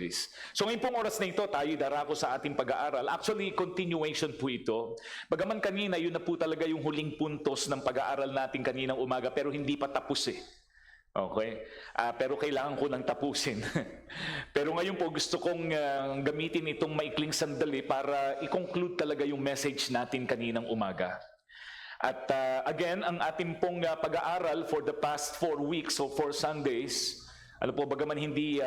service. So ngayon pong oras na ito, tayo darako sa ating pag-aaral. Actually, continuation po ito. Bagaman kanina, yun na po talaga yung huling puntos ng pag-aaral natin kaninang umaga, pero hindi pa tapos eh. Okay? Pero kailangan ko nang tapusin. Pero ngayon po gusto kong gamitin itong maikling sandali para i-conclude talaga yung message natin kaninang umaga. At again, ang ating pong pag-aaral for the past 4 weeks o 4 Sundays, bagaman hindi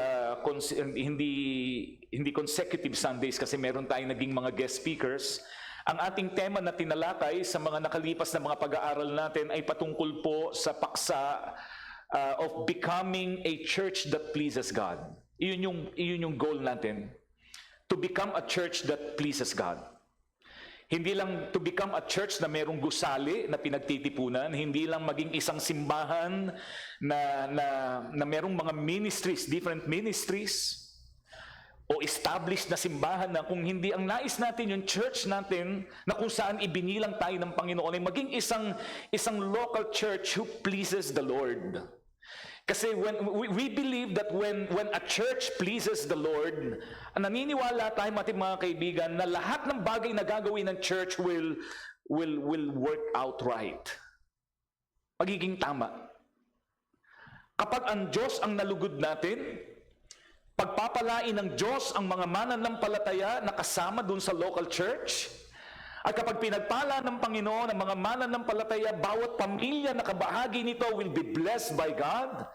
consecutive Sundays kasi meron tayong naging mga guest speakers, ang ating tema na tinalakay sa mga nakalipas na mga pag-aaral natin ay patungkol po sa paksa of becoming a church that pleases God. Iyon yung goal natin. To become a church that pleases God. Hindi lang to become a church na merong gusali na pinagtitipunan, hindi lang maging isang simbahan na merong mga ministries, different ministries, o established na simbahan na kung hindi ang nais natin yung church natin na kung saan ibinilang tayo ng Panginoon ay maging isang local church who pleases the Lord. Kasi when we believe that when a church pleases the Lord, naniniwala tayo mga kaibigan na lahat ng bagay na gagawin ng church will work out right. Magiging tama. Kapag ang Diyos ang nalugod natin, pagpapalain ng Diyos ang mga mananampalataya na kasama dun sa local church, at kapag pinagpala ng Panginoon ang mga mananampalataya, bawat pamilya na kabahagi nito will be blessed by God.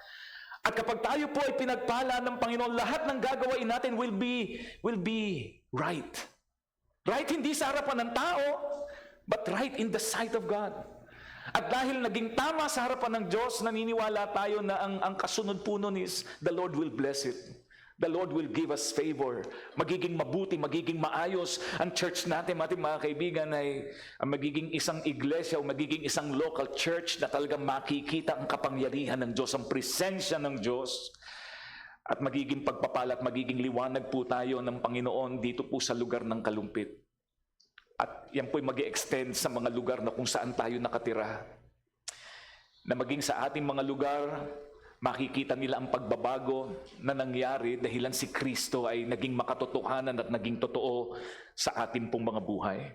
At kapag tayo po ay pinagpala ng Panginoon, lahat ng gagawin natin will be right. Right hindi sa harapan ng tao, but right in the sight of God. At dahil naging tama sa harapan ng Diyos, naniniwala tayo na ang kasunod po nun is the Lord will bless it. The Lord will give us favor. Magiging mabuti, magiging maayos ang church natin, mga kaibigan, ay magiging isang iglesia o magiging isang local church na talagang makikita ang kapangyarihan ng Diyos, ang presensya ng Diyos. At magiging pagpapala at magiging liwanag po tayo ng Panginoon dito po sa lugar ng kalumpit. At yan po'y mag-i-extend sa mga lugar na kung saan tayo nakatira. Na maging sa ating mga lugar, makikita nila ang pagbabago na nangyari dahilan si Kristo ay naging makatotohanan at naging totoo sa ating pong mga buhay.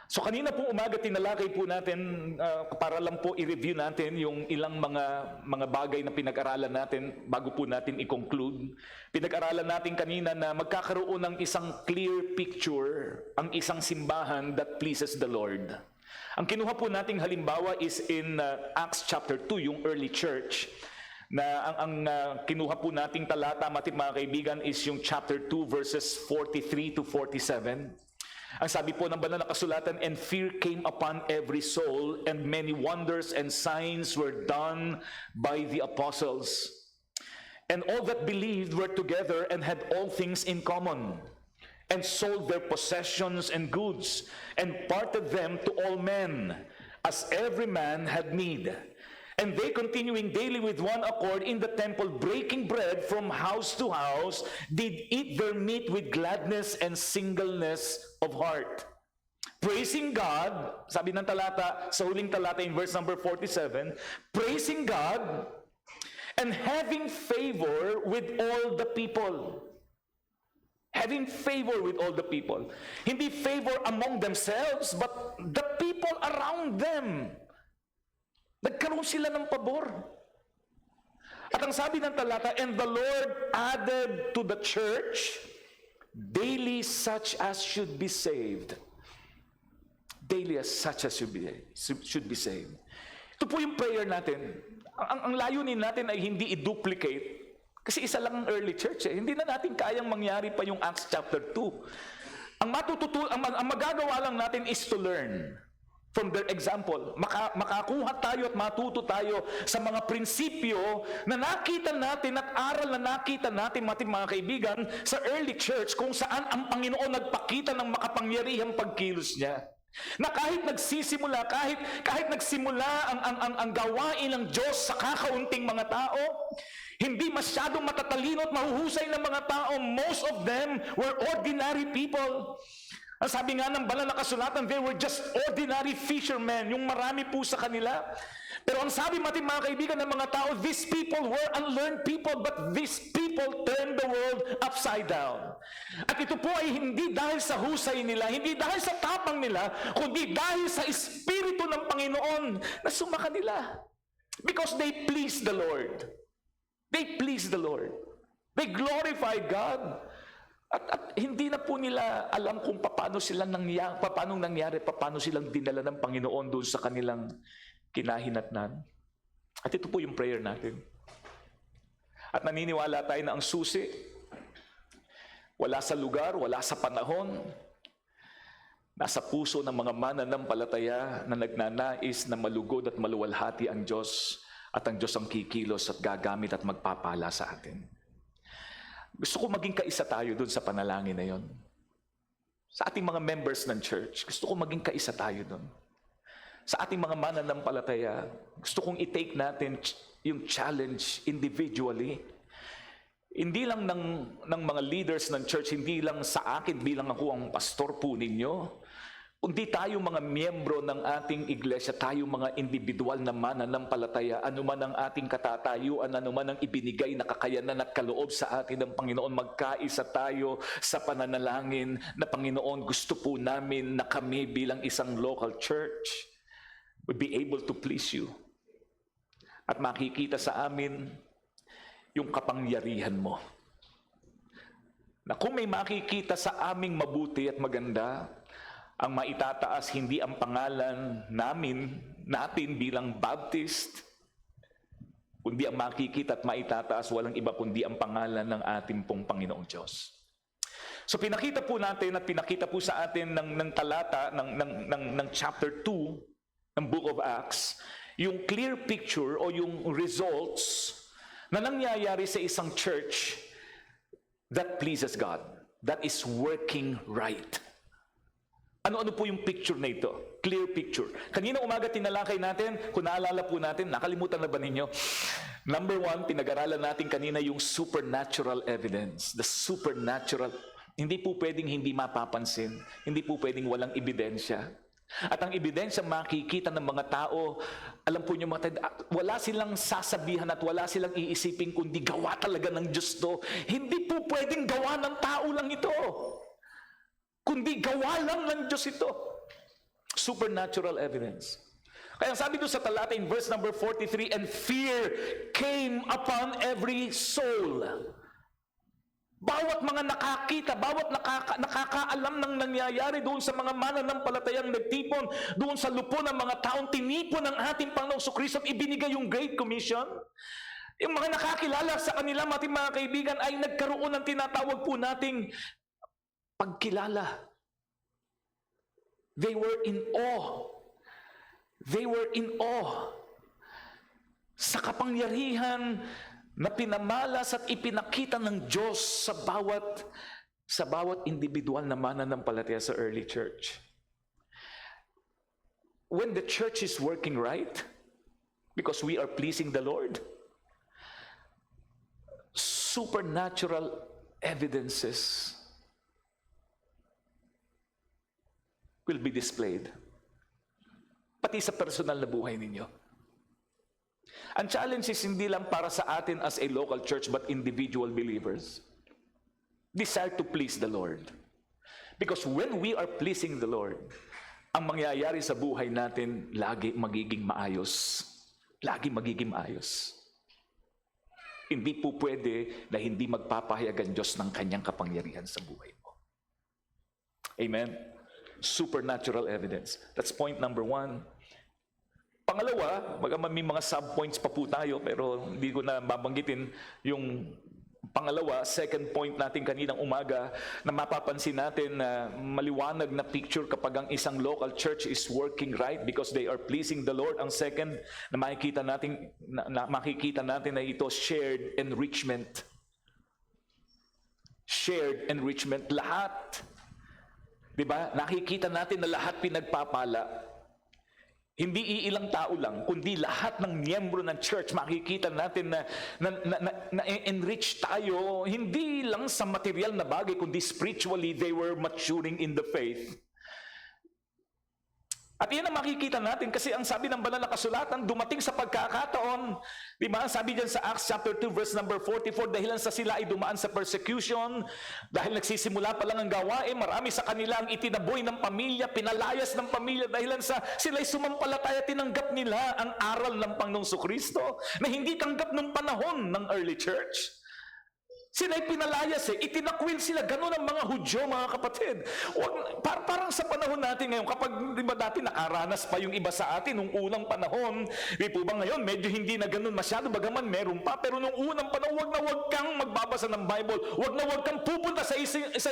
So kanina po umaga tinalakay po natin, para lang po i-review natin yung ilang mga bagay na pinag-aralan natin bago po natin i-conclude. Pinag-aralan natin kanina na magkakaroon ng isang clear picture ang isang simbahan that pleases the Lord. Ang kinuha po nating halimbawa is in Acts chapter 2, yung early church. Na ang kinuha po nating talata, mga kaibigan, is yung chapter 2 verses 43 to 47. Ang sabi po ng banal na kasulatan, "And fear came upon every soul, and many wonders and signs were done by the apostles. And all that believed were together and had all things in common, and sold their possessions and goods, and parted them to all men, as every man had need. And they, continuing daily with one accord in the temple, breaking bread from house to house, did eat their meat with gladness and singleness of heart, praising God," sabi ng talata, sa huling talata in verse number 47, "praising God and having favor with all the people." Having favor with all the people. Hindi favor among themselves, but the people around them. Nagkaroon sila ng pabor. At ang sabi ng talata, "And the Lord added to the church daily such as should be saved." Daily as such as should be saved. Ito po yung prayer natin. Ang layunin natin ay hindi i-duplicate. Kasi isa lang ang early church. Hindi na natin kayang mangyari pa yung Acts chapter 2. Ang magagawa lang natin is to learn from their example. Makakuha tayo at matuto tayo sa mga prinsipyo na nakita natin at aral na nakita natin, mga kaibigan, sa early church kung saan ang Panginoon nagpakita ng makapangyarihang pagkilos niya. Na kahit nagsisimula, kahit nagsimula ang gawain ng Diyos sa kakaunting mga tao, hindi masyadong matatalino at mahuhusay ng mga tao. Most of them were ordinary people. Ang sabi nga ng banal na kasulatan, they were just ordinary fishermen, yung marami po sa kanila. Pero ang sabi natin mga kaibigan ng mga tao, these people were unlearned people, but these people turned the world upside down. At ito po ay hindi dahil sa husay nila, hindi dahil sa tapang nila, kundi dahil sa Espiritu ng Panginoon na sumaka nila. Because they pleased the Lord. They pleased the Lord. They glorified God. At hindi na po nila alam kung paano nangyari, paano silang dinala ng Panginoon doon sa kanilang kinahinatnan. At ito po yung prayer natin. At naniniwala tayo na ang susi, wala sa lugar, wala sa panahon, nasa puso ng mga mananampalataya na nagnanais na malugod at maluwalhati ang Diyos, at ang Diyos ang kikilos at gagamit at magpapala sa atin. Gusto ko maging kaisa tayo dun sa panalangin na yon. Sa ating mga members ng church, gusto ko maging kaisa tayo dun. Sa ating mga mananampalataya, gusto kong i-take natin yung challenge individually. Hindi lang ng mga leaders ng church, hindi lang sa akin bilang ako ang pastor po ninyo, kundi tayo mga miyembro ng ating iglesia, tayo mga individual na mananampalataya, anuman ang ating katatayuan, anuman ang ibinigay na kakayanan at kaloob sa atin ng Panginoon, magkaisa tayo sa pananalangin na Panginoon, gusto po namin na kami bilang isang local church would be able to please you. At makikita sa amin yung kapangyarihan mo. Na kung may makikita sa aming mabuti at maganda, ang maitataas hindi ang pangalan natin bilang Baptist, kundi ang makikita at maitataas walang iba kundi ang pangalan ng ating pong Panginoong Diyos. So pinakita po natin at pinakita po sa atin ng talata ng chapter 2 ng Book of Acts, yung clear picture o yung results na nangyayari sa isang church that pleases God, that is working right. Ano-ano po yung picture na ito? Clear picture. Kanina umaga tinalakay natin, kung naalala po natin, nakalimutan na ba ninyo? Number 1, pinag-aralan natin kanina yung supernatural evidence. The supernatural. Hindi po pwedeng hindi mapapansin. Hindi po pwedeng walang ebidensya. At ang ebidensya makikita ng mga tao, alam po niyo wala silang sasabihan at wala silang iisipin kundi gawa talaga ng Diyos to. Hindi po pwedeng gawa ng tao lang ito. Kundi gawa lang ng Diyos ito. Supernatural evidence. Kaya sabi doon sa talata in verse number 43, and fear came upon every soul. Bawat mga nakakita, bawat nakakaalam ng nangyayari doon sa mga mananampalatayang nagtipon, doon sa lupo ng mga taong tinipon ng ating Panginoong Jesucristo at ibinigay yung Great Commission. Yung mga nakakilala sa kanila, mga kaibigan, ay nagkaroon ng tinatawag po nating pagkilala. They were in awe. They were in awe sa kapangyarihan na pinamalas at ipinakita ng Diyos sa bawat individual na mananampalataya sa early church. When the church is working right, because we are pleasing the Lord, supernatural evidences will be displayed. Pati sa personal na buhay ninyo. Ang challenge is hindi lang para sa atin as a local church, but individual believers. Desire to please the Lord. Because when we are pleasing the Lord, ang mangyayari sa buhay natin, lagi magiging maayos. Lagi magiging maayos. Hindi po pwede na hindi magpapahayag ang Diyos ng kanyang kapangyarihan sa buhay mo. Amen? Supernatural evidence. That's point number 1. Pangalawa, may mga sub-points pa po tayo, pero hindi ko na babanggitin yung pangalawa, second point natin kaninang umaga, na mapapansin natin na maliwanag na picture kapag ang isang local church is working right because they are pleasing the Lord. Ang second na makikita natin na ito, shared enrichment. Shared enrichment. Lahat. Diba? Nakikita natin na lahat pinagpapala. Hindi iilang tao lang, kundi lahat ng miyembro ng church, makikita natin na enrich tayo, hindi lang sa material na bagay, kundi spiritually, they were maturing in the faith. At iyan ang makikita natin kasi ang sabi ng banal na kasulatan, dumating sa pagkakataon, di ba? Sabi diyan sa Acts chapter 2 verse number 44, dahilan sa sila ay dumaan sa persecution, dahil nagsisimula pa lang ang gawain, marami sa kanila ang itinaboy ng pamilya, pinalayas ng pamilya, dahilan sa sila'y sumampalataya, tinanggap nila ang aral ng Panginoong Kristo na hindi tanggap nung panahon ng early church. Sila'y pinalayas itinakwil sila. Ganun ang mga Hudyo, mga kapatid. Parang sa panahon natin ngayon, kapag di ba dati nakaranas pa yung iba sa atin nung unang panahon, di po ba ngayon, medyo hindi na ganun masyado, bagaman meron pa, pero nung unang panahon, wag kang magbabasa ng Bible, wag kang pupunta sa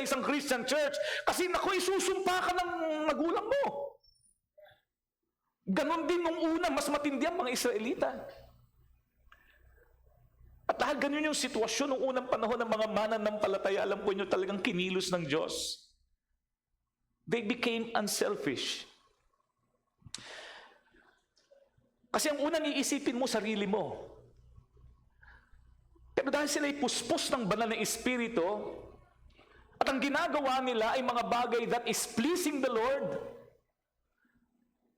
isang Christian church, kasi naku, isusumpa ka ng magulang mo. Ganon din nung una, mas matindi ang mga Israelita. At dahil ganun yung sitwasyon ng unang panahon ng mga mananampalataya, alam po nyo talagang kinilos ng Diyos. They became unselfish. Kasi ang unang iisipin mo, sarili mo. Pero dahil sila'y puspos ng banal na Espiritu, at ang ginagawa nila ay mga bagay that is pleasing the Lord,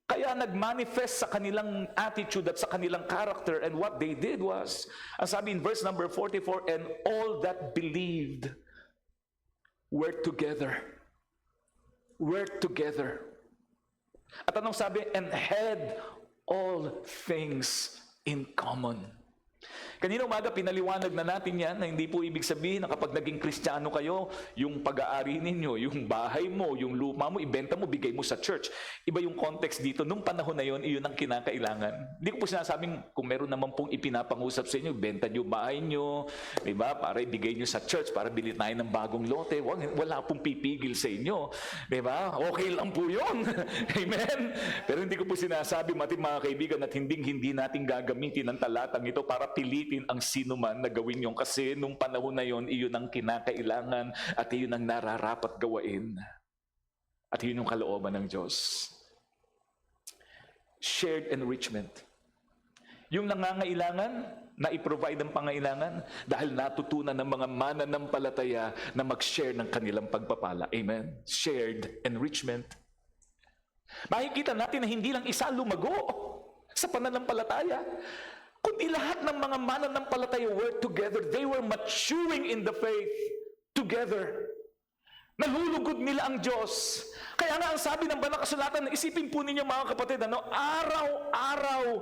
kaya nagmanifest sa kanilang attitude at sa kanilang character, and what they did was, ang sabi in verse number 44, and all that believed were together. Were together. At anong sabi? And had all things in common. Kanina umaga, pinaliwanag na natin yan na hindi po ibig sabihin na kapag naging Kristiyano kayo, yung pag-aari ninyo, yung bahay mo, yung lupa mo, ibenta mo, bigay mo sa church. Iba yung context dito. Nung panahon na yon, iyon ang kinakailangan. Hindi ko po sinasabing kung meron naman pong ipinapangusap sa inyo, benta nyo bahay nyo, diba? Para ibigay nyo sa church, para bili tayo ng bagong lote. Wala pong pipigil sa inyo. Diba? Okay lang po yun. Amen? Pero hindi ko po sinasabi, mga kaibigan, at hindi natin gagamitin ang talatang ito para pilitin ang sino man na gawin yung kasi nung panahon na yon, iyon ang kinakailangan at iyon ang nararapat gawain. At iyon yung kalooban ng Diyos. Shared enrichment. Yung nangangailangan, na i-provide ang pangailangan dahil natutunan ng mga mananampalataya na mag-share ng kanilang pagpapala. Amen? Shared enrichment. Makikita natin na hindi lang isa lumago sa pananampalataya, kundi lahat ng mga mananampalataya were together. They were maturing in the faith together. Nalulugod nila ang Diyos. Kaya nga ang sabi ng banal na kasulatan, isipin po ninyo mga kapatid, araw-araw,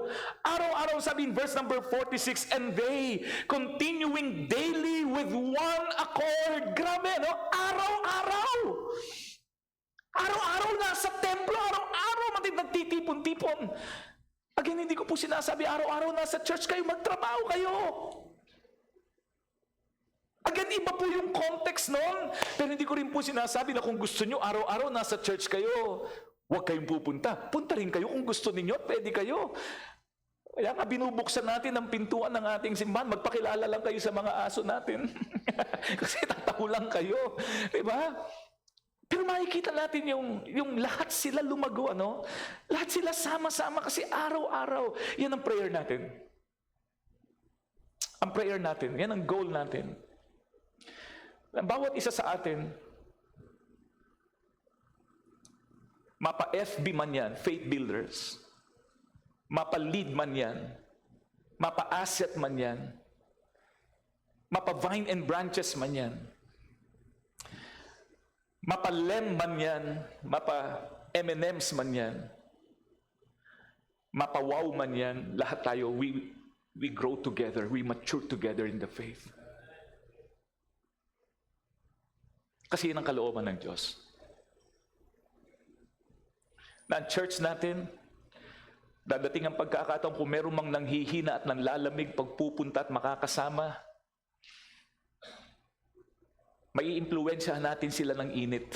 sabi in verse number 46, and they continuing daily with one accord. Grabe, no? Araw-araw. Araw-araw nasa templo, araw-araw nagtitipon-tipon. Again, hindi ko po sinasabi, araw-araw nasa church kayo, magtrabaho kayo. Again, iba po yung context nun. Pero hindi ko rin po sinasabi na kung gusto nyo, araw-araw nasa church kayo, huwag kayong pupunta. Punta rin kayo kung gusto ninyo, pwede kayo. Kaya nga, binubuksan natin ang pintuan ng ating simbahan. Magpakilala lang kayo sa mga aso natin. Kasi tataho lang kayo. Diba? Pero makikita natin yung lahat sila lumago, ano? Lahat sila sama-sama kasi araw-araw. Yan ang prayer natin. Ang prayer natin, yan ang goal natin. Ang bawat isa sa atin, mapa-FB man yan, faith builders, mapa-lead man yan, mapa-asset man yan, mapa-vine and branches man yan, mapa-lem man yan, mapa-M&Ms man yan, mapa-wow man yan, lahat tayo, we grow together, we mature together in the faith. Kasi yun ang kalooban ng Diyos. Na ang church natin, dadating ang pagkakataon kung meron mang nanghihina at nanlalamig pagpupunta at makakasama, may impluwensyahan natin sila ng init.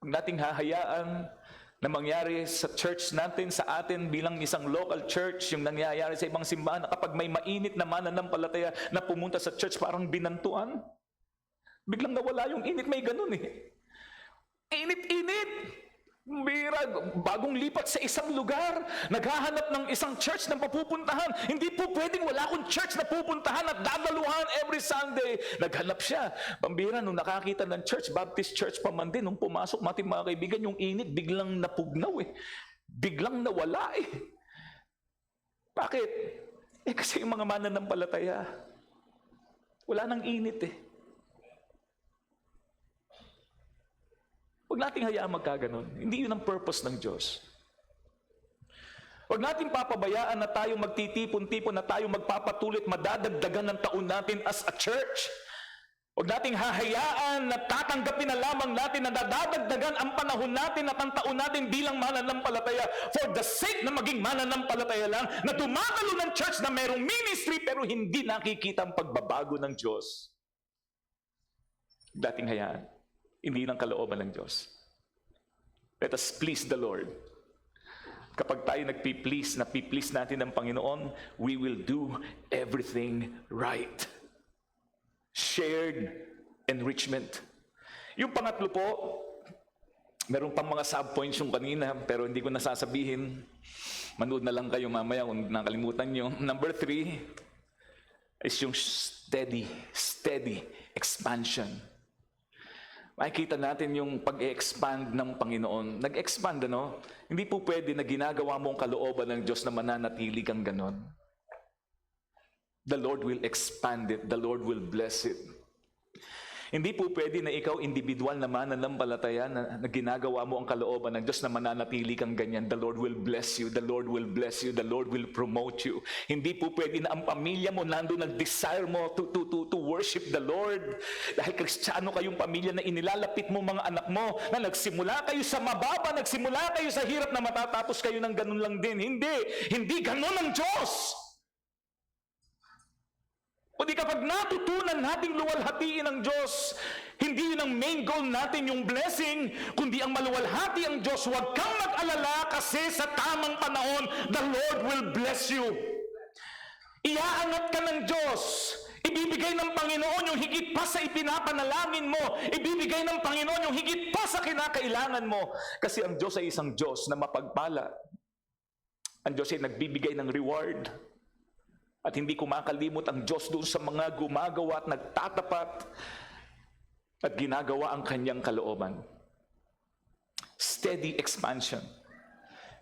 Kung nating hahayaan na mangyari sa church natin, sa atin bilang isang local church, yung nangyayari sa ibang simbahan, na kapag may mainit na mananampalataya na pumunta sa church parang binantuan, biglang nawala yung init, may ganun eh. Init-init! Bira, bagong lipat sa isang lugar, naghahanap ng isang church na mapupuntahan. Hindi po pwedeng wala akong church na pupuntahan at dadaluhan every Sunday. Naghanap siya. Pambira, nung nakakita ng church, Baptist church pa man din, nung pumasok, mga kaibigan, yung init, biglang napugnaw eh. Biglang nawala eh. Bakit? Kasi yung mga mananampalataya, wala nang init eh. Huwag nating hayaan magkaganon. Hindi yun ang purpose ng Diyos. Huwag nating papabayaan na tayo magtitipon-tipon, na tayo magpapatuloy at madadagdagan ng taon natin as a church. Huwag nating hahayaan na tatanggapin na lamang natin na nadadagdagan ang panahon natin at ang taon natin bilang mananampalataya for the sake na maging mananampalataya lang, na dumadalo ng church na merong ministry pero hindi nakikita ang pagbabago ng Diyos. Huwag nating hayaan. Hindi ng kalooban ng Diyos. Let us please the Lord. Kapag tayo nagpi-please, napi-please natin ng Panginoon, we will do everything right. Shared enrichment. Yung pangatlo po, meron pang mga subpoints yung kanina, pero hindi ko nasasabihin. Manood na lang kayo mamaya kung nakalimutan nyo. Number 3 is yung steady expansion. Makikita natin yung pag-expand ng Panginoon. Nag-expand, ano? Hindi po pwede na ginagawa mo ang kalooban ng Diyos na mananatili kang ganon. The Lord will expand it. The Lord will bless it. Hindi po pwede na ikaw individual na mananampalataya na ginagawa mo ang kalooban ng Diyos na mananatili kang ganyan. The Lord will bless you. The Lord will bless you. The Lord will promote you. Hindi po pwede na ang pamilya mo nandun nag-desire mo to worship the Lord. Dahil Kristiyano kayong pamilya na inilalapit mo mga anak mo, na nagsimula kayo sa mababa, nagsimula kayo sa hirap na matatapos kayo ng ganun lang din. Hindi ganun ang Diyos. O di kapag natutunan nating luwalhatiin ang Diyos, hindi yun ang main goal natin, yung blessing, kundi ang maluwalhati ang Diyos. Huwag kang mag-alala kasi sa tamang panahon, the Lord will bless you. Iaangat ka ng Diyos. Ibibigay ng Panginoon yung higit pa sa ipinapanalangin mo. Ibibigay ng Panginoon yung higit pa sa kinakailangan mo. Kasi ang Diyos ay isang Diyos na mapagpala. Ang Diyos ay nagbibigay ng reward. At hindi kumakalimot ang Diyos doon sa mga gumagawa at nagtatapat at ginagawa ang kanyang kalooban. Steady expansion.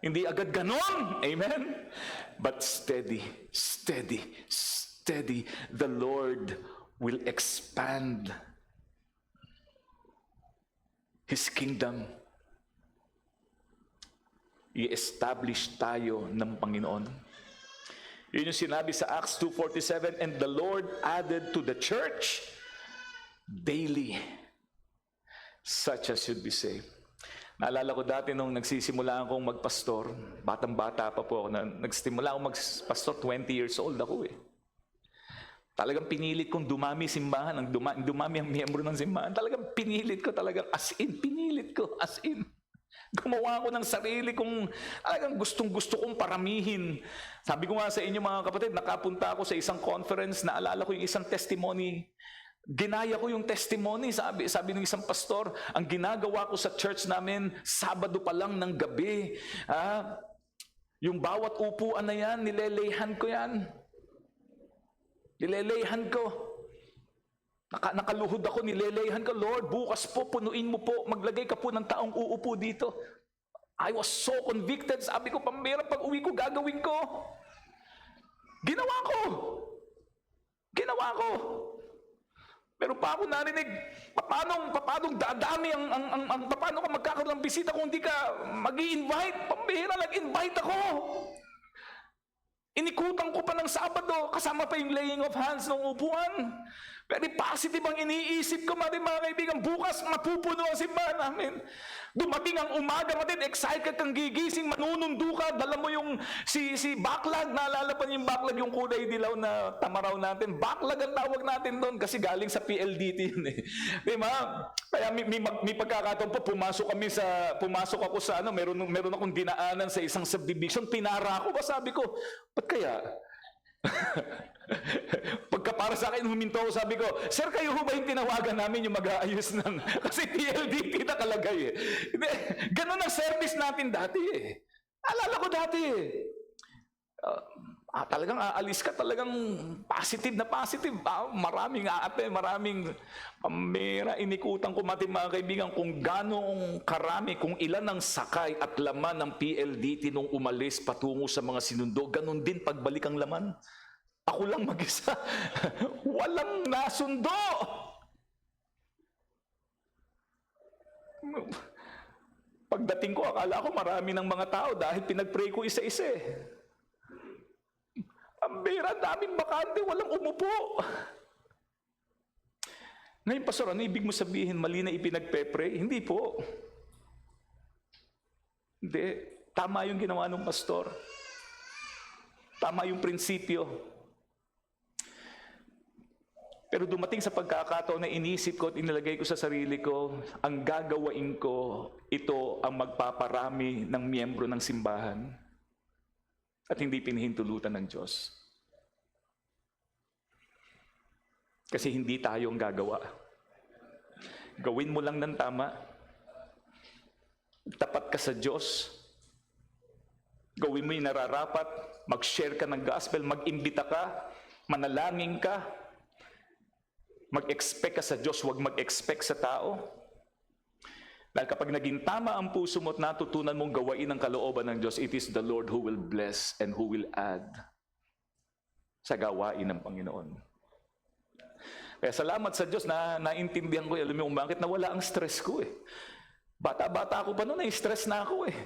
Hindi agad ganon. Amen? But steady. The Lord will expand His kingdom. I-establish tayo ng Panginoon. Yun yung sinabi sa Acts 2:47, and the Lord added to the church daily such as should be saved. Naalala ko dati nung nagsisimula akong magpastor, batang-bata pa po ako, nagsimula akong magpastor, 20 years old ako eh. Talagang pinilit kong dumami simbahan, dumami ang miyembro ng simbahan. Talagang pinilit ko, pinilit ko as in. Gumawa ko ng sarili kong talagang gustong-gusto kong paramihin. Sabi ko nga sa inyo mga kapatid, nakapunta ako sa isang conference, naalala ko yung isang testimony. Ginaya ko yung testimony, sabi ng isang pastor, ang ginagawa ko sa church namin, Sabado pa lang ng gabi. Yung bawat upuan na yan, nilelehan ko yan. Nilelehan ko. Nakaluhod ako, nilelehan ko, Lord, bukas po, punuin mo po, maglagay ka po ng taong uupo dito. I was so convicted. Sabi ko, pambira, pag uwi ko, gagawin ko. Ginawa ko. Pero pa ako narinig, paano dadami paano ka magkakaroon ng bisita kung hindi ka mag-i-invite? Pambira, nag-invite ako. Inikutan ko pa ng Sabado, kasama pa yung laying of hands ng upuan. Very positive ang iniisip ko, mga kaibigan. Bukas, mapupuno ang simbahan namin. Dumating ang umaga, excited kang gigising, manunundo ka, dala mo yung si backlog, naalala pa niyo yung backlog, yung kulay dilaw na tamaraw natin. Backlog ang tawag natin doon kasi galing sa PLDT yun eh. Diba? Kaya may pagkakataon po, pumasok ako sa meron akong dinaanan sa isang subdivision, pinara ako, sabi ko, ba't kaya? Pagka para sa akin, huminto ako, sabi ko, Sir, kayo ho ba yung tinawagan namin yung mag-aayos ng... Kasi PLDT nakalagay eh. Hindi, ganun ang service natin dati eh. Alala ko dati eh. Talagang aalis ka, talagang positive na positive. Maraming aate, maraming pamera. Inikutan ko mga kaibigan kung gano'ng karami, kung ilan ang sakay at laman ng PLDT nung umalis patungo sa mga sinundo. Ganon din pagbalik ang laman. Ako lang mag-isa. Walang nasundo. Pagdating ko, akala ko marami ng mga tao dahil pinag-pray ko isa-isa eh. Ang bira, daming bakante, walang umupo. Ngayon, Pastor, ano ibig mo sabihin? Mali na ipinagpe-pray? Hindi po. Hindi. Tama yung ginawa ng pastor. Tama yung prinsipyo. Pero dumating sa pagkakataon na inisip ko at inilagay ko sa sarili ko, ang gagawain ko, ito ang magpaparami ng miyembro ng simbahan at hindi pinahintulutan ng Diyos. Kasi hindi tayo ang gagawa. Gawin mo lang ng tama. Tapat ka sa Diyos. Gawin mo yung nararapat. Mag-share ka ng gospel. Mag-imbita ka. Manalangin ka. Mag-expect ka sa Diyos. Huwag mag-expect sa tao. Dahil kapag naging tama ang puso mo at natutunan mong gawain ang kalooban ng Diyos, it is the Lord who will bless and who will add sa gawain ng Panginoon. Kaya salamat sa Diyos na naintindihan ko, alam mo kung bakit nawala ang stress ko eh. Bata-bata ako pa noon, na-stress na ako eh.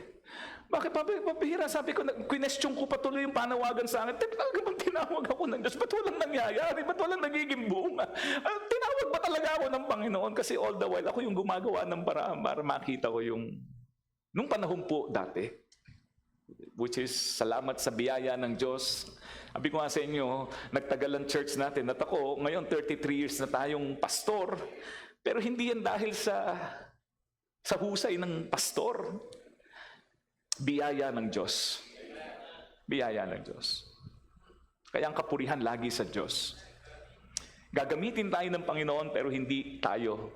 Bakit papihira? Sabi ko, question ko patuloy yung panawagan sa akin. Talaga bang tinawag ako ng Diyos? Ba't walang nangyayari? Ba't walang nagiging bunga? Tinawag ba talaga ako ng Panginoon? Kasi all the while, ako yung gumagawa ng paraan para makita ko yung... Nung panahon po dati, which is salamat sa biyaya ng Diyos. Sabi ko nga sa inyo, nagtagal ang church natin. At ako, ngayon 33 years na tayong pastor. Pero hindi yan dahil sa husay ng pastor. Biyaya ng Diyos. Biyaya ng Diyos. Kaya ang kapurihan lagi sa Diyos. Gagamitin tayo ng Panginoon pero hindi tayo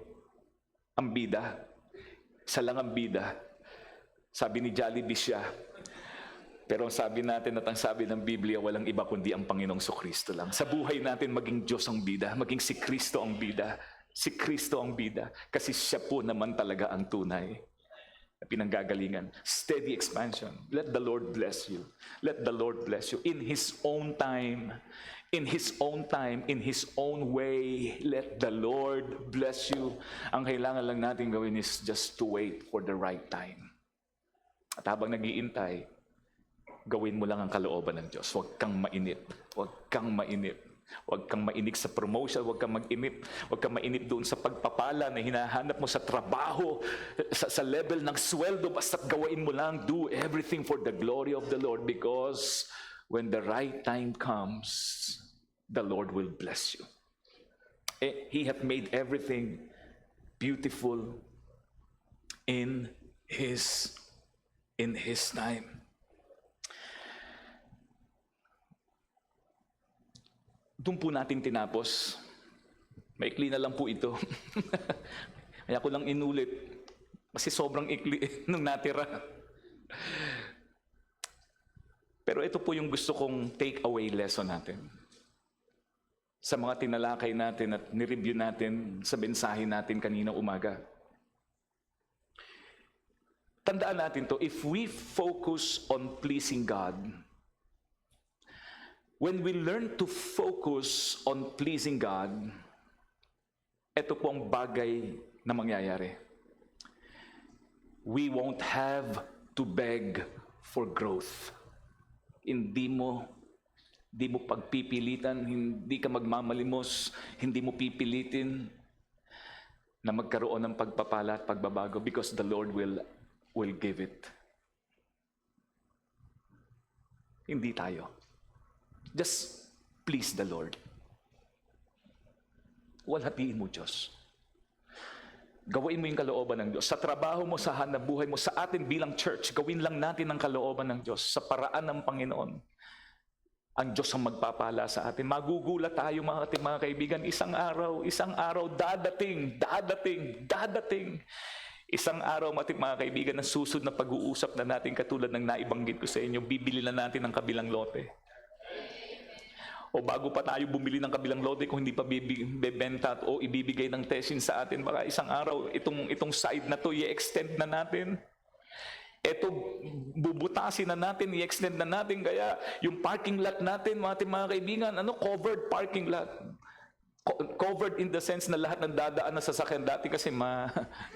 ang bida. Isa lang ang bida. Sabi ni Jollibee siya. Pero ang sabi natin at ang sabi ng Biblia, walang iba kundi ang Panginoong Kristo lang. Sa buhay natin, maging Diyos ang bida. Maging si Kristo ang bida. Si Kristo ang bida. Kasi siya po naman talaga ang tunay na pinanggagalingan. Steady expansion. Let the Lord bless you. Let the Lord bless you. In His own time, in His own time, in His own way, let the Lord bless you. Ang kailangan lang natin gawin is just to wait for the right time. At habang nag-iintay, gawin mo lang ang kalooban ng Diyos. Huwag kang mainip. Huwag kang mainip. Huwag kang mainip sa promotion, huwag kang mag-inip. Huwag kang mainip doon sa pagpapala na hinahanap mo sa trabaho, sa level ng sweldo. Basta't gawain mo lang, do everything for the glory of the Lord because when the right time comes, the Lord will bless you. He hath made everything beautiful in His time. Doon po natin tinapos. Maikli na lang po ito. Kaya ko lang inulit. Kasi sobrang ikli nung natira. Pero ito po yung gusto kong take away lesson natin. Sa mga tinalakay natin at nireview natin sa mensahe natin kaninang umaga. Tandaan natin to, if we focus on pleasing God, when we learn to focus on pleasing God, ito po ang bagay na mangyayari. We won't have to beg for growth. Hindi mo pagpipilitan, hindi ka magmamalimos, hindi mo pipilitin na magkaroon ng pagpapala at pagbabago because the Lord will give it. Hindi tayo. Just please the Lord. Walhatiin mo, Diyos. Gawain mo yung kalooban ng Diyos. Sa trabaho mo, sa hanapbuhay mo, sa atin bilang church, gawin lang natin ang kalooban ng Diyos sa paraan ng Panginoon. ang Diyos ang magpapala sa atin. Magugulat tayo mga kaibigan, isang araw, dadating. Isang araw, mga kaibigan, na susunod na pag-uusap na natin katulad ng naibanggit ko sa inyo, bibili na natin ang kabilang lote. O bago pa tayo bumili ng kabilang lote, kung hindi pa bibenta o ibibigay ng tesin sa atin, baka isang araw, itong side na to, i-extend na natin. Ito, bubutasin na natin, i-extend na natin, kaya yung parking lot natin, mga kaibigan, covered parking lot. Covered in the sense na lahat ng dadaan na sasakyan dati kasi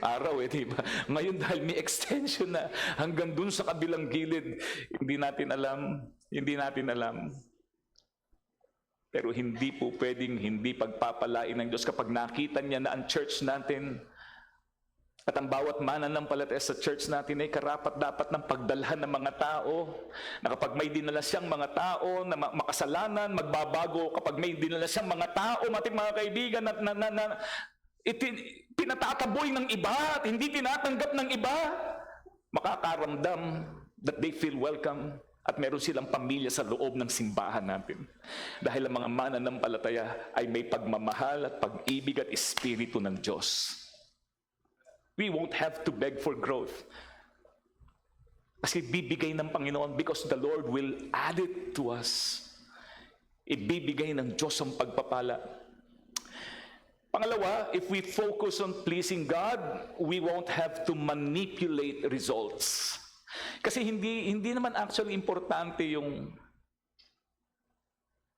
araw diba? Ngayon dahil may extension na hanggang dun sa kabilang gilid, hindi natin alam. Pero hindi po pwedeng hindi pagpapalain ng Diyos kapag nakita niya na ang church natin at ang bawat mananampalataya sa church natin ay karapat-dapat ng pagdalhan ng mga tao, na kapag may dinala siyang mga tao na makasalanan, magbabago. Kapag may dinala siyang mga tao, mga kaibigan, na pinatataboy ng iba at hindi tinatanggap ng iba, makakaramdam that they feel welcome at meron silang pamilya sa loob ng simbahan natin. Dahil ang mga mananampalataya ay may pagmamahal at pag-ibig at espiritu ng Diyos. We won't have to beg for growth. Kasi bibigay ng Panginoon because the Lord will add it to us. Ibibigay ng Diyos ang pagpapala. Pangalawa, if we focus on pleasing God, we won't have to manipulate results. Kasi hindi naman actually importante yung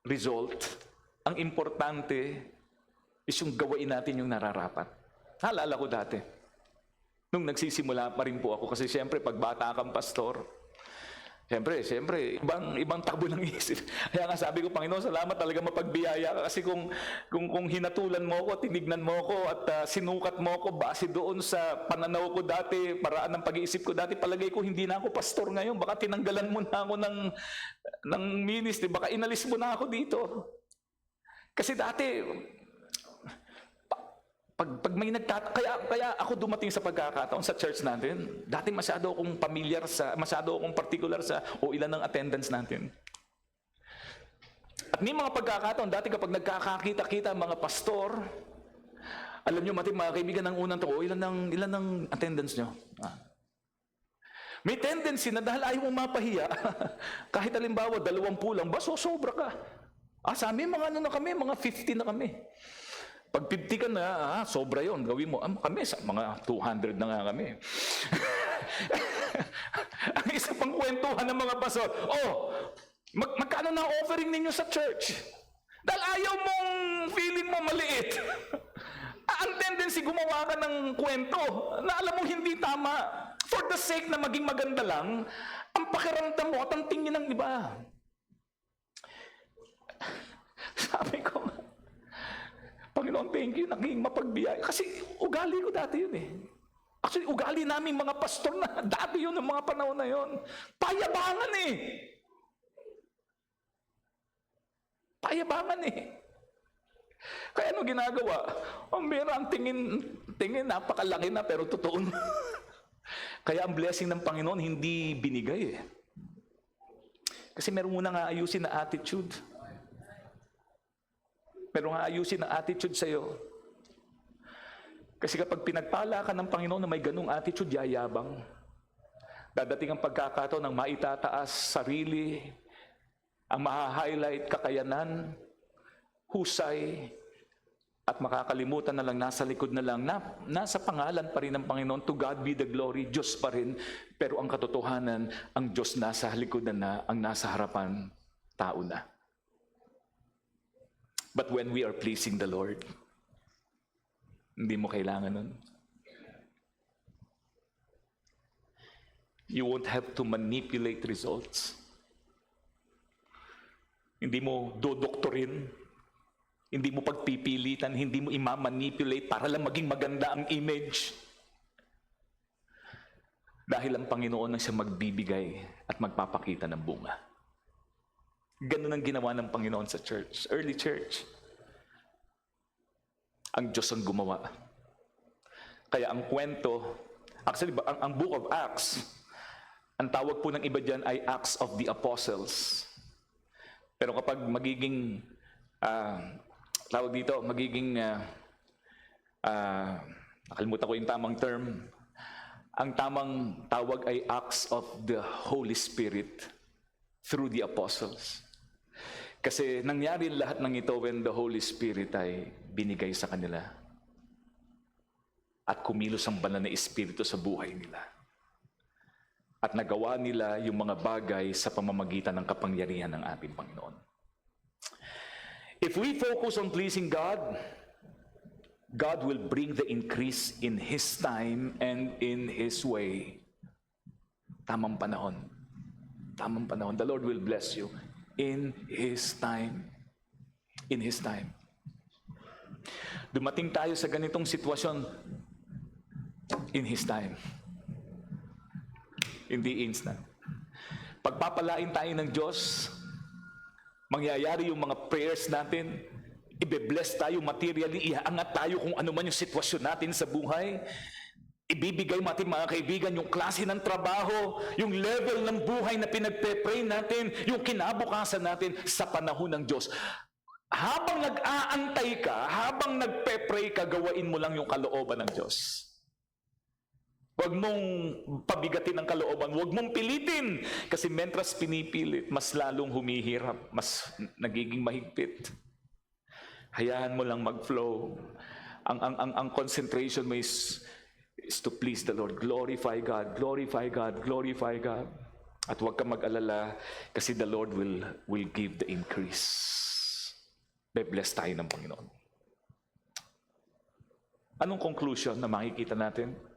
result. Ang importante is yung gawain natin yung nararapat. Naalala ko dati, nung nagsisimula pa rin po ako, kasi siyempre, pag bata kang pastor, siyempre, ibang takbo ng isip. Kaya nga sabi ko, Panginoon, salamat talaga mapagbiyaya ka, kasi kung hinatulan mo ko, tinignan mo ko, at sinukat mo ko, base doon sa pananaw ko dati, paraan ng pag-iisip ko dati, palagay ko, hindi na ako pastor ngayon, baka tinanggalan mo na ako ng ministry, baka inalis mo na ako dito. Kasi dati, pag may kaya ako dumating sa pagkakataon sa church natin, dati masyado akong particular sa ilan ng attendance natin. At may mga pagkakataon, dati kapag nagkakakita-kita mga pastor, alam nyo, mga kaibigan, ng unang tao, ilan ng attendance nyo? May tendency na dahil ayaw mong mapahiya, kahit halimbawa 20 lang, sobra ka. Sa amin, mga mga 50 na kami. Pag 50 ka na, sobra yon, gawin mo. Kami, mga 200 na nga kami. Ang isa pang kwentuhan ng mga pastor, magkano na offering ninyo sa church? Dahil ayaw mong feeling mo maliit. Ang tendency, gumawa ka ng kwento na alam mo hindi tama. For the sake na maging maganda lang, ang pakiramdam mo at ang tingin ng iba. Sabi ko, Panginoon, thank you, naging mapagbiyaya. Kasi ugali ko dati yun eh. Actually, ugali namin mga pastor na dati yun, ng mga panahon na yun. Payabangan eh. Kaya ano ginagawa? Ang tingin napakalaki na pero totoo na. Kaya ang blessing ng Panginoon hindi binigay eh. Kasi meron muna nga ayusin na attitude. Pero nga ayusin ang attitude sa'yo. Kasi kapag pinagpala ka ng Panginoon na may ganung attitude, yayabang. Dadating ang pagkakataon ng maitataas sarili, ang maha-highlight kakayanan, husay, at makakalimutan na lang, nasa likod na lang, nasa pangalan pa rin ng Panginoon, to God be the glory, Diyos pa rin, pero ang katotohanan, ang Diyos nasa likod na, ang nasa harapan, tao na. But when we are pleasing the Lord, hindi mo kailangan nun. You won't have to manipulate results. Hindi mo dodoktorin, hindi mo pagpipilitan, hindi mo ima-manipulate para lang maging maganda ang image. Dahil ang Panginoon ang siya magbibigay at magpapakita ng bunga. Ganun ang ginawa ng Panginoon sa church, early church. Ang Diyos ang gumawa. Kaya ang kwento, actually, ang Book of Acts, ang tawag po ng iba dyan ay Acts of the Apostles. Pero kapag magiging, tawag dito, magiging, nakalimutan ko yung tamang term, ang tamang tawag ay acts of the Holy Spirit through the apostles. Kasi nangyari lahat ng ito when the Holy Spirit ay binigay sa kanila. At kumilos ang banal na Espiritu sa buhay nila. At nagawa nila yung mga bagay sa pamamagitan ng kapangyarihan ng ating Panginoon. If we focus on pleasing God, God will bring the increase in His time and in His way. Tamang panahon. Tamang panahon. The Lord will bless you in His time. In His time. Dumating tayo sa ganitong sitwasyon in His time. Hindi instant. Pagpapalain tayo ng Diyos, mangyayari yung mga prayers natin, ibe-bless tayo materially, iaangat tayo kung ano man yung sitwasyon natin sa buhay, ibibigay natin mga kaibigan yung klase ng trabaho, yung level ng buhay na pinagpe-pray natin, yung kinabukasan natin sa panahon ng Diyos. Habang nag-aantay ka, habang nagpe-pray ka, gawain mo lang yung kalooban ng Diyos. Huwag mong pabigatin ang kalooban, huwag mong pilitin. Kasi mentras pinipilit, mas lalong humihirap, mas nagiging mahigpit. Hayaan mo lang mag-flow. Ang concentration mo is to please the Lord. Glorify God, glorify God, glorify God. At huwag ka mag-alala kasi the Lord will give the increase. Be-bless tayo ng Panginoon. Anong conclusion na makikita natin?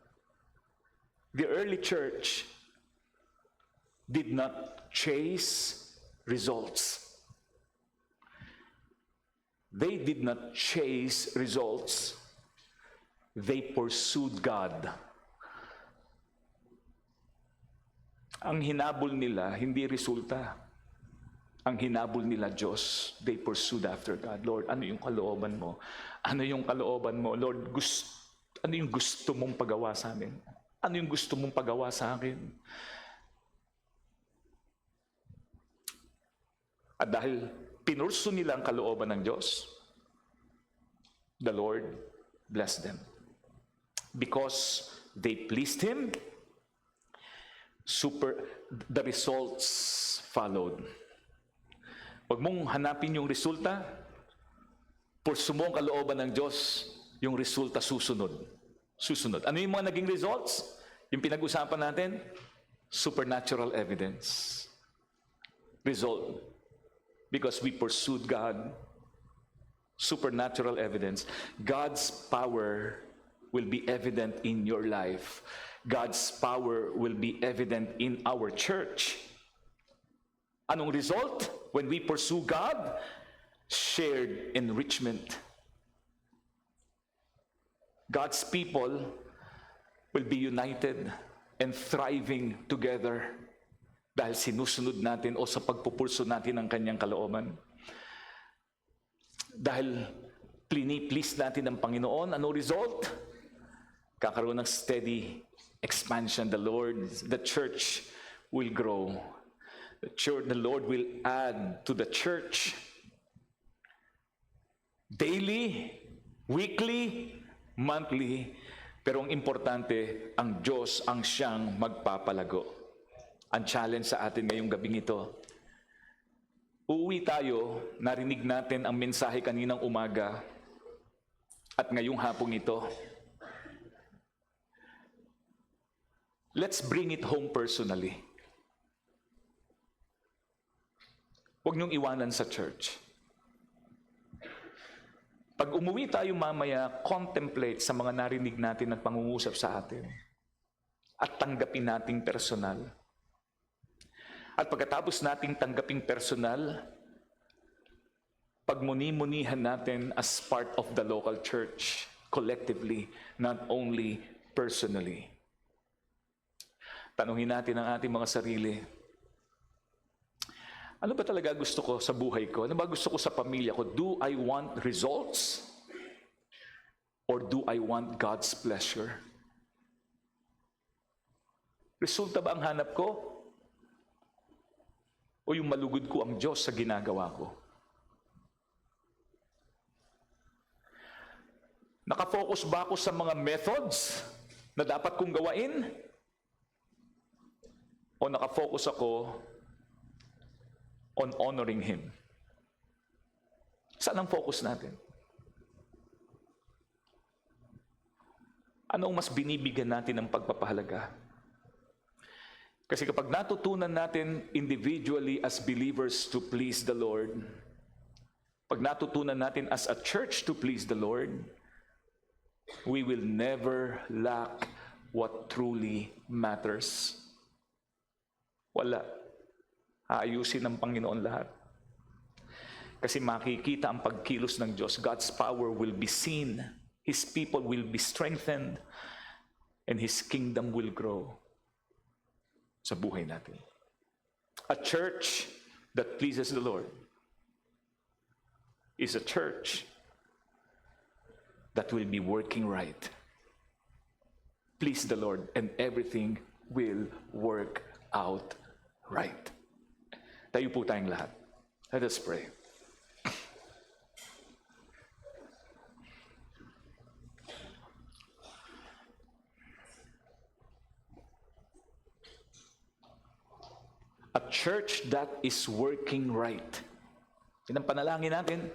The early church did not chase results. They did not chase results. They pursued God. Ang hinabol nila, hindi resulta. Ang hinabol nila, Diyos. They pursued after God. Lord, ano yung kalooban mo? Ano yung kalooban mo? Lord, ano yung gusto mong pagawa sa amin? Ano yung gusto mong pagawa sa akin? At dahil pinurso nila ang kalooban ng Diyos, the Lord blessed them. Because they pleased Him, the results followed. Huwag mong hanapin yung resulta, purso mo ang kalooban ng Diyos, yung resulta susunod. Susunod. Ano yung mga naging results? Yung pinag-usapan natin? Supernatural evidence. Result. Because we pursued God. Supernatural evidence. God's power will be evident in your life. God's power will be evident in our church. Anong result? When we pursue God, shared enrichment. God's people will be united and thriving together dahil sinusunod natin o sa pagpupulso natin ang kanyang kalooban. Dahil please natin ang Panginoon, ano result? Kakaroon ng steady expansion. The church will grow. The Lord will add to the church daily, weekly, monthly, pero ang importante, ang Diyos ang siyang magpapalago. Ang challenge sa atin ngayong gabing ito, uuwi tayo, narinig natin ang mensahe kaninang umaga at ngayong hapong ito. Let's bring it home personally. Huwag niyong iwanan sa church. Pag umuwi tayo mamaya, contemplate sa mga narinig natin at pangungusap sa atin. At tanggapin nating personal. At pagkatapos nating tanggaping personal, pagmuni-munihan natin as part of the local church, collectively, not only personally. Tanungin natin ang ating mga sarili. Ano ba talaga gusto ko sa buhay ko? Ano ba gusto ko sa pamilya ko? Do I want results? Or do I want God's pleasure? Resulta ba ang hanap ko? O yung malugod ko ang Diyos sa ginagawa ko? Nakafocus ba ako sa mga methods na dapat kong gawain? O nakafocus ako on honoring Him? Saan ang focus natin? Anong mas binibigyan natin ng pagpapahalaga? Kasi kapag natutunan natin individually as believers to please the Lord, pag natutunan natin as a church to please the Lord, we will never lack what truly matters. Wala. Aayusin ng Panginoon lahat. Kasi makikita ang pagkilos ng Diyos. God's power will be seen. His people will be strengthened. And His kingdom will grow sa buhay natin. A church that pleases the Lord is a church that will be working right. Please the Lord and everything will work out right. Tayo po tayong lahat. Let us pray. A church that is working right. Yan ang panalangin natin.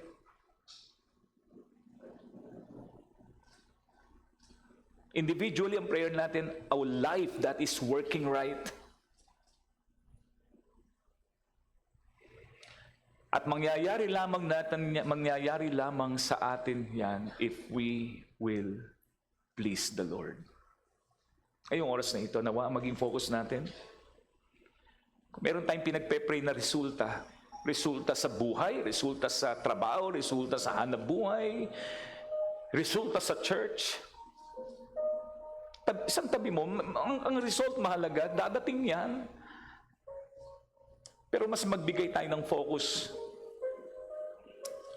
Individually, ang prayer natin, a life that is working right. At mangyayari lamang sa atin yan if we will please the Lord. Ngayong oras na ito, nawa maging focus natin. Kung meron tayong pinagpe-pray na resulta sa buhay, resulta sa trabaho, resulta sa hanapbuhay, resulta sa church, isang tabi mo, ang result mahalaga, dadating yan. Pero mas magbigay tayo ng focus.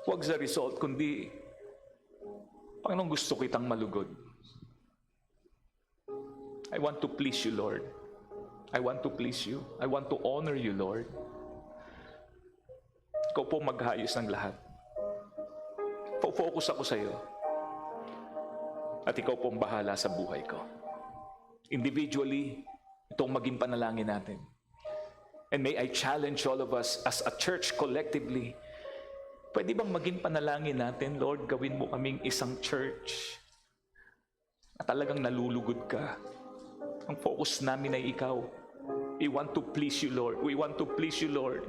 Huwag sa result, kundi, Panginoon, gusto kitang malugod. I want to please you, Lord. I want to please you. I want to honor you, Lord. Ikaw po maghayos ng lahat. Focus ako sa iyo. At ikaw pong bahala sa buhay ko. Individually, itong maging panalangin natin. And may I challenge all of us as a church collectively, pwede bang maging panalangin natin, Lord, gawin mo kaming isang church na talagang nalulugod ka. Ang focus namin ay ikaw. We want to please you, Lord. We want to please you, Lord.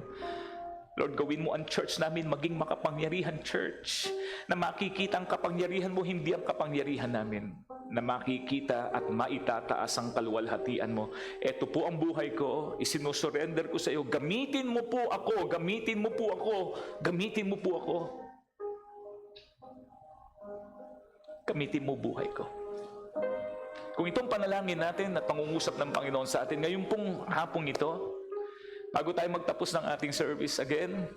Lord, gawin mo ang church namin maging makapangyarihan church. Na makikita ang kapangyarihan mo, hindi ang kapangyarihan namin. Na makikita at maitataas ang kaluwalhatian mo. Ito po ang buhay ko, isinusurrender ko sa iyo. Gamitin mo po ako, gamitin mo po ako, gamitin mo po ako. Gamitin mo buhay ko. Kung itong panalangin natin at pangungusap ng Panginoon sa atin, ngayon pong hapong ito, bago tayo magtapos ng ating service again,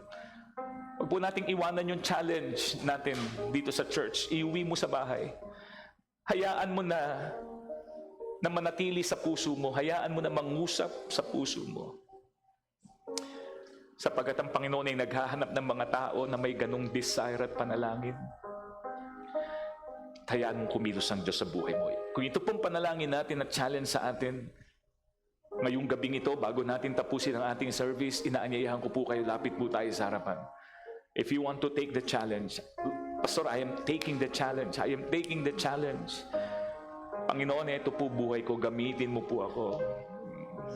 huwag po nating iwanan yung challenge natin dito sa church. Iuwi mo sa bahay. Hayaan mo na manatili sa puso mo. Hayaan mo na mangusap sa puso mo. Sapagkat ang Panginoon ay naghahanap ng mga tao na may ganong desire at panalangin. Hayaan mong kumilos ang Diyos sa buhay mo. Kung ito pong panalangin natin at challenge sa atin, ngayong gabing ito, bago natin tapusin ang ating service, inaanyayahan ko po kayo, lapit po tayo sa harapan. If you want to take the challenge, Pastor, I am taking the challenge. I am taking the challenge. Panginoon, ito po buhay ko, gamitin mo po ako.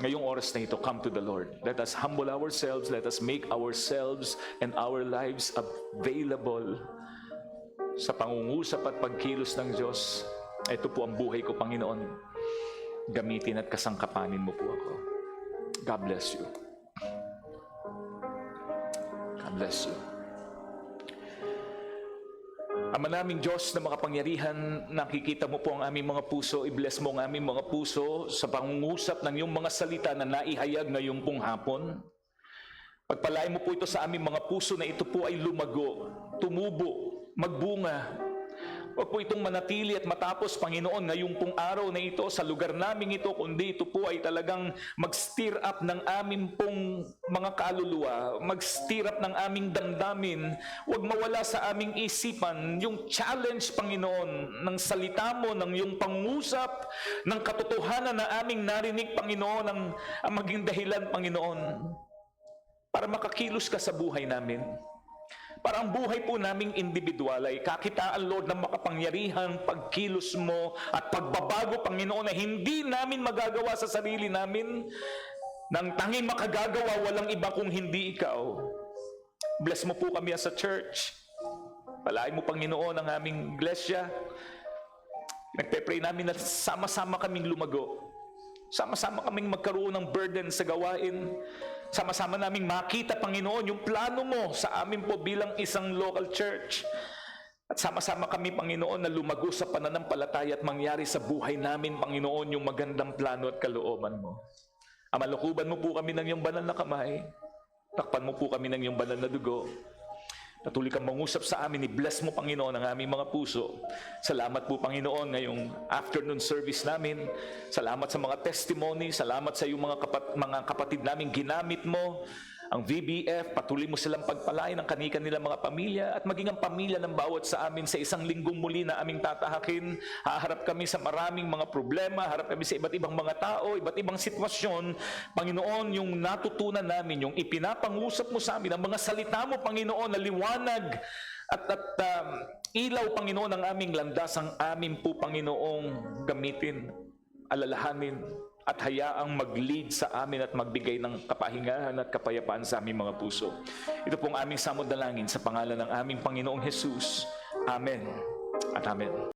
Ngayong oras na ito, come to the Lord. Let us humble ourselves. Let us make ourselves and our lives available sa pangungusap at pagkilos ng Diyos. Ito po ang buhay ko, Panginoon. Gamitin at kasangkapanin mo po ako. God bless you. God bless you. Ama naming Diyos na makapangyarihan, nakikita mo po ang aming mga puso, i-bless mo ang aming mga puso sa pangungusap ng iyong mga salita na naihayag ngayong pong hapon. Pagpalain mo po ito sa aming mga puso na ito po ay lumago, tumubo, magbunga, Huwag po itong manatili at matapos, Panginoon, ngayong pong araw na ito, sa lugar namin ito, kundi ito po ay talagang mag-stir up ng aming pong mga kaluluwa, mag-stir up ng aming damdamin. Huwag mawala sa aming isipan yung challenge, Panginoon, ng salita mo, ng iyong pangusap, ng katotohanan na aming narinig, Panginoon, ang maging dahilan, Panginoon, para makakilos ka sa buhay namin. Para ang buhay po naming individual ay kakitaan, Lord, ng makapangyarihang pagkilos mo at pagbabago, Panginoon, na hindi namin magagawa sa sarili namin. Nang tanging makagagawa, walang iba kung hindi ikaw. Bless mo po kami as a church. Palain mo, Panginoon, ang aming iglesia. Nagpe-pray namin na sama-sama kaming lumago. Sama-sama kaming magkaroon ng burden sa gawain. Sama-sama naming makita, Panginoon, yung plano mo sa amin po bilang isang local church. At sama-sama kami, Panginoon, na lumago sa pananampalataya at mangyari sa buhay namin, Panginoon, yung magandang plano at kalooban mo. Amalukuban mo po kami ng iyong banal na kamay. Takpan mo po kami ng iyong banal na dugo. Patuloy kang mangusap sa amin. I-bless mo, Panginoon, ang aming mga puso. Salamat po, Panginoon, ngayong afternoon service namin. Salamat sa mga testimony. Salamat sa iyong mga kapatid namin ginamit mo. Ang VBF, patuloy mo silang pagpalain ng kanilang mga pamilya at maging ang pamilya ng bawat sa amin sa isang linggong muli na aming tatahakin. Haharap kami sa maraming mga problema, harap kami sa iba't ibang mga tao, iba't ibang sitwasyon. Panginoon, yung natutunan namin, yung ipinapangusap mo sa amin, ang mga salita mo, Panginoon, na liwanag at ilaw, Panginoon, ang aming landas, ang amin po, Panginoong gamitin, alalahanin, at hayaang mag-lead sa amin at magbigay ng kapahingahan at kapayapaan sa aming mga puso. Ito pong aming samod dalangin sa pangalan ng aming Panginoong Jesus. Amen at Amen.